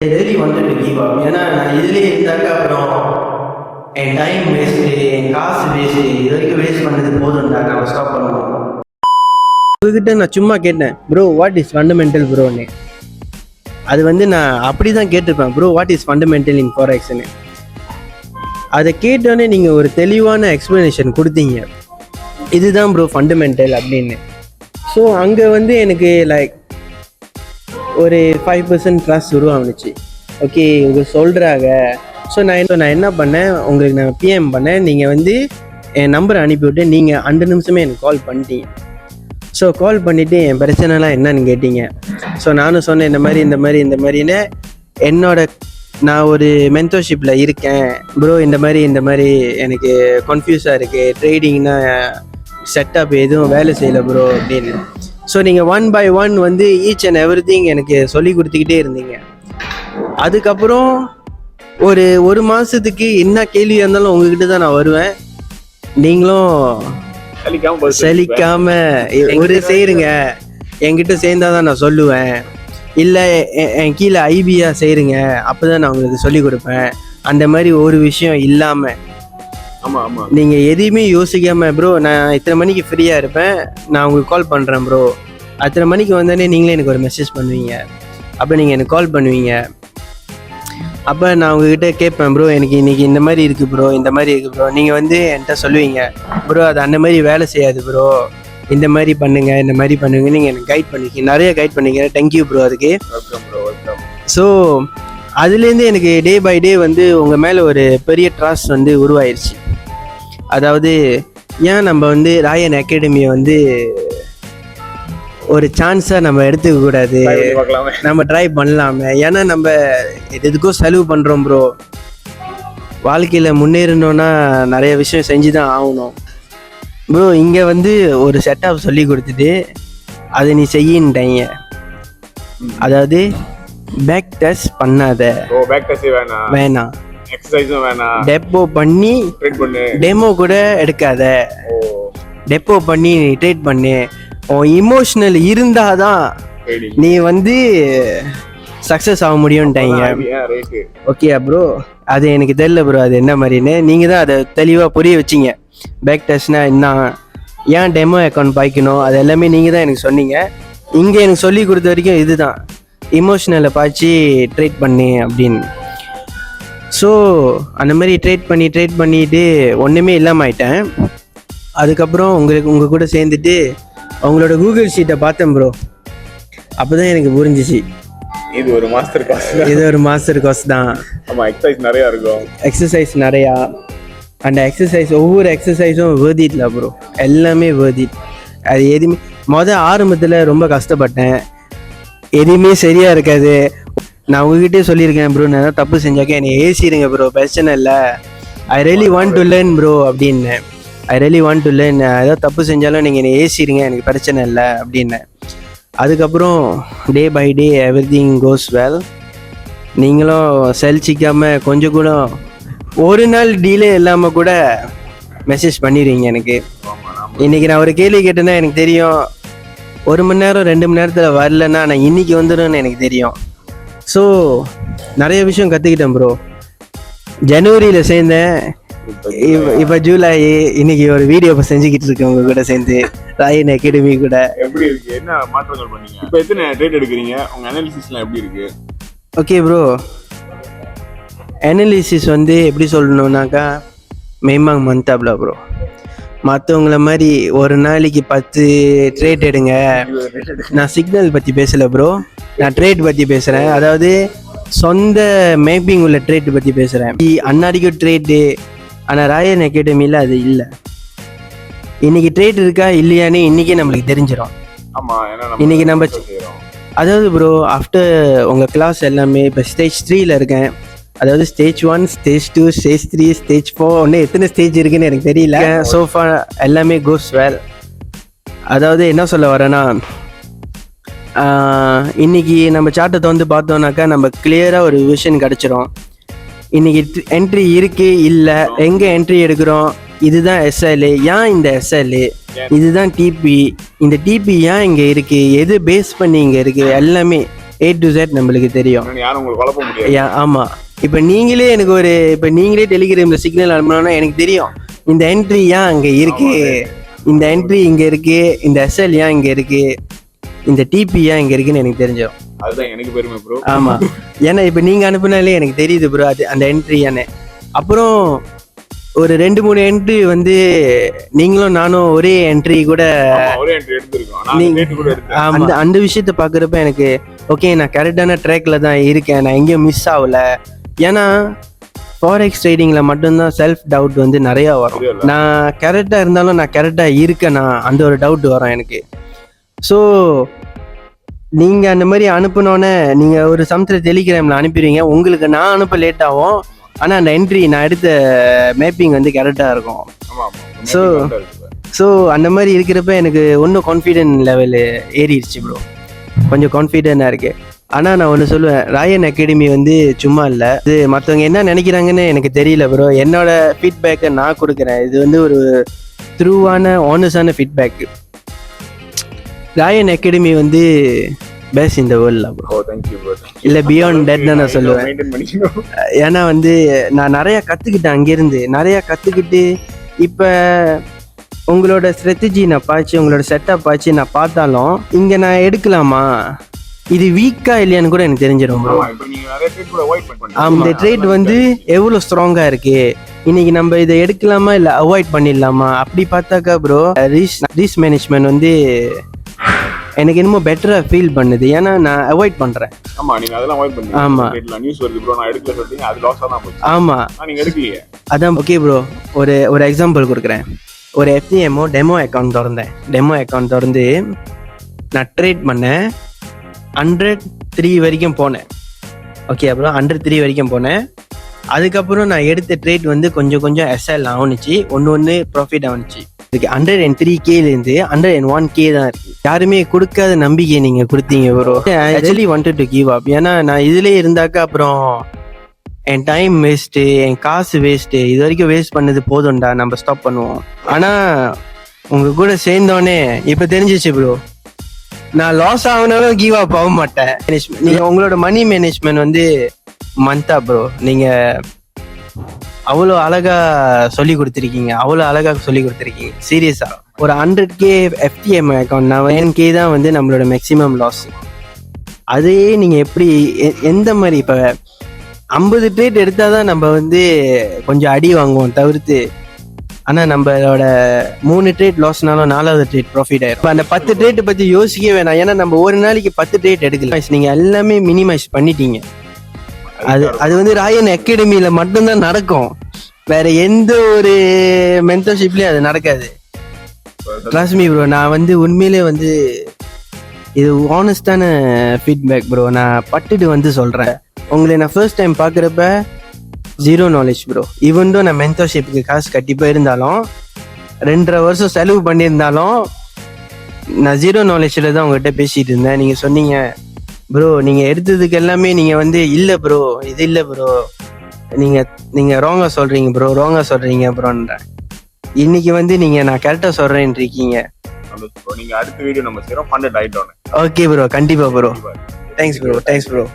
I really wanted to give up. ஏன்னா நான் இதுலேயே இருந்தாக்க அப்புறம் என் டைம் வேஸ்ட்டு, என் காசு வேஸ்ட்டு, இது வரைக்கும் வேஸ்ட் பண்ணது போதும்டா, நான் ஸ்டாப் பண்ணுவோம். உங்ககிட்ட நான் சும்மா கேட்டேன், ப்ரோ வாட் இஸ் ஃபண்டமெண்டல் ப்ரோன்னு. அது வந்து நான் அப்படி தான் கேட்டிருப்பேன், ப்ரோ வாட் இஸ் ஃபண்டமெண்டல் இன் ஃபாரெக்ஸ்ன்னு. அதை கேட்டோன்னே நீங்கள் ஒரு தெளிவான எக்ஸ்ப்ளனேஷன் கொடுத்தீங்க, இதுதான் ப்ரோ ஃபண்டமெண்டல் அப்படின்னு. ஸோ அங்கே வந்து எனக்கு லைக் ஒரு 5% ட்ரஸ்ட் உருவானுச்சு. ஓகே இவங்க சொல்கிறாங்க. ஸோ நான் என்ன பண்ணேன், உங்களுக்கு நான் பிஎம் பண்ணேன், நீங்கள் வந்து என் நம்பரை அனுப்பிவிட்டு நீங்கள் 2 நிமிஷமே எனக்கு கால் பண்ணிட்டீங்க. ஸோ கால் பண்ணிவிட்டு என் பிரச்சனைலாம் என்னன்னு கேட்டீங்க. ஸோ நானும் சொன்னேன் இந்த மாதிரின்னு நான் ஒரு மென்டர்ஷிப்பில் இருக்கேன் ப்ரோ, இந்த மாதிரி எனக்கு கன்ஃபியூஸாக இருக்குது, ட்ரேடிங்னா செட்டப் எதுவும் வேலை செய்யலை ப்ரோ அப்படின்னு. ஸோ நீங்கள் 1 by 1 வந்து ஈச் அண்ட் எவ்ரி திங் எனக்கு சொல்லி கொடுத்துக்கிட்டே இருந்தீங்க. அதுக்கப்புறம் ஒரு மாதத்துக்கு என்ன கேள்வியாக இருந்தாலும் உங்ககிட்ட தான் நான் வருவேன். நீங்களும் சலிக்காம ஒரு செய்யுங்க, என்கிட்ட சேர்ந்தாதான் நான் சொல்லுவேன், இல்லை என் கீழே ஐபியா செய்யுங்க, அப்போ தான் நான் உங்களுக்கு சொல்லி கொடுப்பேன். அந்த மாதிரி ஒரு விஷயம் இல்லாமல் நீங்கள் எதையுமே யோசிக்காமல், ப்ரோ நான் இத்தனை மணிக்கு ஃப்ரீயாக இருப்பேன், நான் உங்களுக்கு கால் பண்ணுறேன் ப்ரோ, அத்தனை மணிக்கு வந்தோடனே நீங்களே எனக்கு ஒரு மெசேஜ் பண்ணுவீங்க, அப்போ நீங்கள் எனக்கு கால் பண்ணுவீங்க. அப்போ நான் உங்ககிட்ட கேட்பேன், ப்ரோ எனக்கு இன்றைக்கி இந்த மாதிரி இருக்குது ப்ரோ, இந்த மாதிரி இருக்குது ப்ரோ. நீங்கள் வந்து என்கிட்ட சொல்லுவீங்க, ப்ரோ அது அந்த மாதிரி வேலை செய்யாது ப்ரோ, இந்த மாதிரி பண்ணுங்கள், இந்த மாதிரி பண்ணுங்க, நீங்கள் எனக்கு கைட் பண்ணிக்க, நிறைய கைட் பண்ணிக்கிறேன். தேங்க்யூ ப்ரோ அதுக்கு. ஸோ அதுலேருந்து எனக்கு டே பை டே வந்து உங்கள் மேலே ஒரு பெரிய ட்ரஸ்ட் வந்து உருவாயிருச்சு. அதாவது ஏன் நம்ம வந்து ராயன் அகாடமியை வந்து ஒரு சான்ஸாக நம்ம எடுத்துக்க கூடாது, நம்ம ட்ரை பண்ணலாமே. ஏன்னா நம்ம எதுக்கும் செலவு பண்ணுறோம் ப்ரோ, வாழ்க்கையில் முன்னேறணுன்னா நிறைய விஷயம் செஞ்சு தான் ஆகணும் ப்ரோ. இங்கே வந்து ஒரு செட்டப் சொல்லி கொடுத்துட்டு அதை நீ செய்யின்ட்டாங்க. அதாவது பேக் டெஸ்ட் பண்ணாத, வேணாம், எக்ஸசைஸும் வேணாம், டெப்போ பண்ணி டெமோ கூட எடுக்காத, டெப்போ பண்ணி ட்ரேட் பண்ணு, உன் இமோஷனல் இருந்தாதான் நீ வந்து சக்ஸஸ் ஆக முடியும்ட்டாங்க. ஓகே ப்ரோ, அது எனக்கு தெரியல ப்ரோ அது என்ன மாதிரின்னு. நீங்கள் தான் அதை தெளிவாக புரிய வச்சிங்க. பேக் டெஸ்ட்னா என்ன, ஏன் டெமோ அக்கௌண்ட் பாய்க்கணும், அது எல்லாமே நீங்கள் தான் எனக்கு சொன்னீங்க. இங்கே எனக்கு சொல்லி கொடுத்த வரைக்கும் இதுதான், இமோஷனலை பாய்ச்சி ட்ரேட் பண்ணு அப்படின்னு. ஸோ அந்த மாதிரி ட்ரேட் பண்ணிட்டு ஒன்றுமே இல்லாமல் ஆயிட்டேன். அதுக்கப்புறம் உங்கள் கூட சேர்ந்துட்டு உங்களோட கூகுள் ஷீட்டை பார்த்தேன் ப்ரோ. அப்போ தான் எனக்கு புரிஞ்சிச்சு, இது ஒரு மாஸ்டர் கோர்ஸ் தான். எக்ஸசைஸ் நிறையா இருக்கும், எக்ஸசைஸ் நிறையா. அந்த எக்ஸசைஸ் ஒவ்வொரு எக்ஸசைஸும் வேர்திட்ல ப்ரோ, எல்லாமே வேர்திட். அது எதுவுமே ஆரம்பத்தில் ரொம்ப கஷ்டப்பட்டேன், எதுவுமே சரியாக இருக்காது. நான் உங்ககிட்டே சொல்லியிருக்கேன் ப்ரோ, நான் ஏதாவது தப்பு செஞ்சாக்க என்னை ஏசிடுங்க ப்ரோ, பிரச்சனை இல்லை, I really want to learn bro அப்படின்னு. I really want to learn, ஏதாவது தப்பு செஞ்சாலும் நீங்கள் என்னை ஏசிடுங்க, எனக்கு பிரச்சனை இல்லை அப்படின்னு. அதுக்கப்புறம் day by day everything goes well. நீங்களும் சலிச்சிக்காமல் கொஞ்சம் கூட ஒரு நாள் டீலே இல்லாமல் கூட மெசேஜ் பண்ணிடுவீங்க எனக்கு. இன்றைக்கி நான் ஒரு கேள்வி கேட்டேன்னா எனக்கு தெரியும், 1 மணி நேரம் 2 மணி நேரத்தில் வரலன்னா நான் இன்றைக்கி வந்துடும்னு எனக்கு தெரியும். ஸோ நிறைய விஷயம் கற்றுக்கிட்டேன் ப்ரோ. ஜனவரியில் சேர்ந்தேன், இப்போ ஜூலை, இன்னைக்கு ஒரு வீடியோ இப்போ செஞ்சுக்கிட்டு இருக்கேன் உங்க கூட சேர்ந்து, ராயன் அகாடமி கூட. எப்படி இருக்கு, என்ன மாற்றங்கள் பண்ணீங்க, இப்போ எத்தனை ட்ரேட் எடுக்கிறீங்க, உங்க அனாலிசிஸ்லாம் எப்படி இருக்கு? ஓகே ப்ரோ, அனாலிசிஸ் வந்து எப்படி சொல்லணுன்னாக்கா மேமாங் மந்தாப்ல ப்ரோ. மற்றவங்கள மாதிரி ஒரு நாளைக்கு 10 ட்ரேட் எடுங்க. நான் சிக்னல் பற்றி பேசலை ப்ரோ, நான் ட்ரேட் பற்றி பேசுகிறேன். அதாவது சொந்த மேப்பிங் உள்ள ட்ரேட் பற்றி பேசுகிறேன். அன்னாடிக்கும் ட்ரேட்டு, ஆனால் ராயன் அகாடமியில் அது இல்லை. இன்னைக்கு ட்ரேட் இருக்கா இல்லையான்னு இன்றைக்கே நம்மளுக்கு தெரிஞ்சிடும். இன்னைக்கு நம்ம அதாவது ப்ரோ ஆஃப்டர் உங்கள் கிளாஸ் எல்லாமே இப்போ ஸ்டேஜ் 3ல் இருக்கேன். அதாவது ஸ்டேஜ் 1, ஸ்டேஜ் 2, ஸ்டேஜ் 3, ஸ்டேஜ் 4, ஒன்று எத்தனை ஸ்டேஜ் இருக்குன்னு எனக்கு தெரியல. சோஃபா எல்லாமே கோஸ் வெல். அதாவது என்ன சொல்ல வரேன்னா, இன்னைக்கு நம்ம சார்ட்டை வந்து பார்த்தோம்னாக்கா நம்ம கிளியராக ஒரு விஷன் கிடச்சிரும். இன்னைக்கு என்ட்ரி இருக்கு இல்லை, எங்கே என்ட்ரி எடுக்கிறோம், இதுதான் எஸ்எல், ஏன் இந்த எஸ்எல், இதுதான் டிபி, இந்த டிபி ஏன் இங்கே இருக்குது, எது பேஸ் பண்ணி இங்கே இருக்குது, எல்லாமே A to Z நம்மளுக்கு தெரியும். யாரும் உங்களுக்கு குழப்ப முடியாது. ஆமா, இப்போ நீங்களே எனக்கு இப்போ நீங்களே டெலிகிராம்ல சிக்னல் அனுப்பினா எனக்கு தெரியும் இந்த என்ட்ரி ஏன் அங்க இருக்கு, இந்த என்ட்ரி இங்க இருக்கு, இந்த SL ஏன் இங்க இருக்கு, இந்த TP ஏன் இங்க இருக்குன்னு எனக்கு தெரிஞ்சிடும். அதுதான் எனக்கு பெருமை ப்ரோ. ஆமா, ஏன்னா இப்போ நீங்க அனுப்புனாலே எனக்கு தெரியுது ப்ரோ அது அந்த என்ட்ரி ஏன்னு. அப்புறம் ஒரு 2-3 என்ட்ரி வந்து நீங்களும் நானும் ஒரே என்ட்ரி கூட அந்த விஷயத்த பாக்குறப்ப எனக்கு ஓகே, நான் கரெக்டான ட்ராக்ல தான் இருக்கேன், நான் எங்கேயும் மிஸ் ஆகல. ஏன்னா ஃபாரெக்ஸ் ட்ரேடிங்ல மட்டும்தான் செல்ஃப் டவுட் வந்து நிறைய வரும். நான் கரெக்டா இருந்தாலும் நான் கரெக்டா இருக்கேனா அந்த ஒரு டவுட் வரும் எனக்கு. ஸோ நீங்க அந்த மாதிரி அனுப்பினோன்னே நீங்க ஒரு சமத்துல டெலிகிராம்ல அனுப்பிடுவீங்க, உங்களுக்கு நான் அனுப்ப லேட் ஆகும், ஆனா அந்த என்ட்ரி நான் எடுத்த மேப்பிங் வந்து கரெக்டா இருக்கும். ஸோ அந்த மாதிரி இருக்கிறப்ப எனக்கு இன்னும் கான்ஃபிடென்ட் லெவல் ஏறிடுச்சு ப்ரோ, கொஞ்சம் கான்ஃபிடென்ட்டாக இருக்கு. ஆனா நான் ஒன்று சொல்லுவேன், ராயன் அகாடமி வந்து சும்மா இல்லை, இது மற்றவங்க என்ன நினைக்கிறாங்கன்னு எனக்கு தெரியல ப்ரோ. என்னோட ஃபீட்பேக்கை நான் கொடுக்குறேன், இது வந்து ஒரு ட்ரூவான ஆனஸ்டான ஃபீட்பேக். ராயன் அகாடமி வந்து பெஸ்ட் இந்த வேர்ல்ட்ல ப்ரோ. இல்லை பியாண்ட் டெட் தான் நான் சொல்லுவேன். ஏன்னா வந்து நான் நிறைய கற்றுக்கிட்டேன், அங்கேருந்து நிறையா கற்றுக்கிட்டு இப்போ உங்களோட ஸ்ட்ராட்டஜி நான் பார்த்து உங்களோட செட்டப் ஆச்சு நான் பார்த்தாலும் இங்கே நான் எடுக்கலாமா, இது வீக்கா இல்லையான்னு கூட எனக்கு தெரிஞ்சிடும். இந்த ட்ரேட் வந்து எவ்வளோ ஸ்ட்ராங்கா இருக்கு, இன்னைக்கு நம்ம இதை எடுக்கலாமா இல்லை அவாய்ட் பண்ணிடலாமா, அப்படி பார்த்தாக்கா ப்ரோ ரிஸ்க் மேனேஜ்மெண்ட் வந்து எனக்கு என்னமோ பெட்டரா ஃபீல் பண்ணுது. ஏன்னா நான் அவாய்ட் பண்றேன். ஆமா, நீங்க அதெல்லாம் அவாய்ட் பண்ணீங்க. ஆமா, நியூஸ் வருது ப்ரோ, நான் எடுக்கல சொல்றீங்க, அது லாஸா தான் போச்சு. ஆமா, நீங்க எடுக்கலையே. அதான் ஓகே ப்ரோ, ஒரு எக்ஸாம்பிள் கொடுக்குறேன். ஒரு FTMO டெமோ அக்கௌண்ட் திறந்தேன். டெமோ அக்கௌண்ட் திறந்து நான் ட்ரேட் பண்ணேன், 103 வரைக்கும் போனேன். ஓகே அப்புறம் 103 வரைக்கும் போனேன். அதுக்கப்புறம் நான் எடுத்த ட்ரேட் வந்து கொஞ்சம் கொஞ்சம் SL ஆகுனுச்சு, ஒன்று ப்ராஃபிட் ஆகுனுச்சு. இதுக்கு 103Kலேருந்து 101K தான் இருக்கு. யாருமே கொடுக்காத நம்பிக்கை நீங்க கொடுத்தீங்க bro. Actually wanted to give up. ஏன்னா நான் இதுலேயே இருந்தாக்கா அப்புறம் என் டைம் வேஸ்ட்டு, என் காசு வேஸ்ட்டு, இது வரைக்கும் வேஸ்ட் பண்ணது போதும்டா, நம்ம ஸ்டாப் பண்ணுவோம். ஆனா உங்க கூட சேர்ந்தோடனே இப்போ தெரிஞ்சிச்சு ப்ரோ, நான் லாஸ் ஆகுனாலும் கிவ் அப் ஆக மாட்டேன். நீங்க உங்களோட மணி மேனேஜ்மெண்ட் வந்து மந்தா ப்ரோ, நீங்க அவ்வளோ அழகா சொல்லி கொடுத்துருக்கீங்க, அவ்வளோ அழகா சொல்லி கொடுத்துருக்கீங்க. சீரியஸா ஒரு 100K FTM அக்கௌண்ட் 9K தான் வந்து நம்மளோட மேக்ஸிமம் லாஸ். அதே நீங்க எப்படி எந்த மாதிரி இப்போ 50 ட்ரேட் எடுத்தாதான் நம்ம வந்து கொஞ்சம் அடி வாங்குவோம் தவிர்த்து, ஆனா நம்மளோட 3 ட்ரேட் லாஸ்னாலும் 4வது ட்ரேட் ப்ராஃபிட் ஆயிரும். இப்போ அந்த 10 ட்ரேட் பத்தி யோசிக்க வேணாம், ஏன்னா நம்ம ஒரு நாளைக்கு 10 ட்ரேட் எடுக்கல. நீங்க எல்லாமே மினிமைஸ் பண்ணிட்டீங்க. அது வந்து ராயன் அகாடமியில மட்டும்தான் நடக்கும், வேற எந்த ஒரு மென்டர்ஷிப்லயும் அது நடக்காது. ட்ரஸ்ட் மீ ப்ரோ, நான் வந்து உண்மையிலே வந்து இது ஆனஸ்டான ஃபீட்பேக் ப்ரோ, நான் பட்டுட்டு வந்து சொல்றேன். உங்களை நான் ஃபர்ஸ்ட் டைம் பார்க்குறப்ப 0 நாலேஜ் ப்ரோ. ஈவன் தோ நான் மென்டர்ஷிப்புக்கு காசு கட்டி போயிருந்தாலும் 2.5 வருஷம் செலவு பண்ணியிருந்தாலும் நான் 0 நாலேஜில் தான் உங்கள்கிட்ட பேசிட்டு இருந்தேன். நீங்கள் சொன்னீங்க ப்ரோ, நீங்கள் எடுத்ததுக்கு எல்லாமே நீங்கள் வந்து இல்லை ப்ரோ, இது இல்லை ப்ரோ, நீங்கள் ராங்காக சொல்கிறீங்க ப்ரோ, ராங்காக சொல்கிறீங்க ப்ரோன்றேன். இன்னைக்கு வந்து நீங்கள் நான் கரெக்டாக சொல்கிறேன்னு இருக்கீங்க. நீங்கள் அடுத்த வீடியோ நம்ம செய்கிறோம், 100 ஆயிட்டோம். ஓகே ப்ரோ, கண்டிப்பாக ப்ரோ. Thanks bro.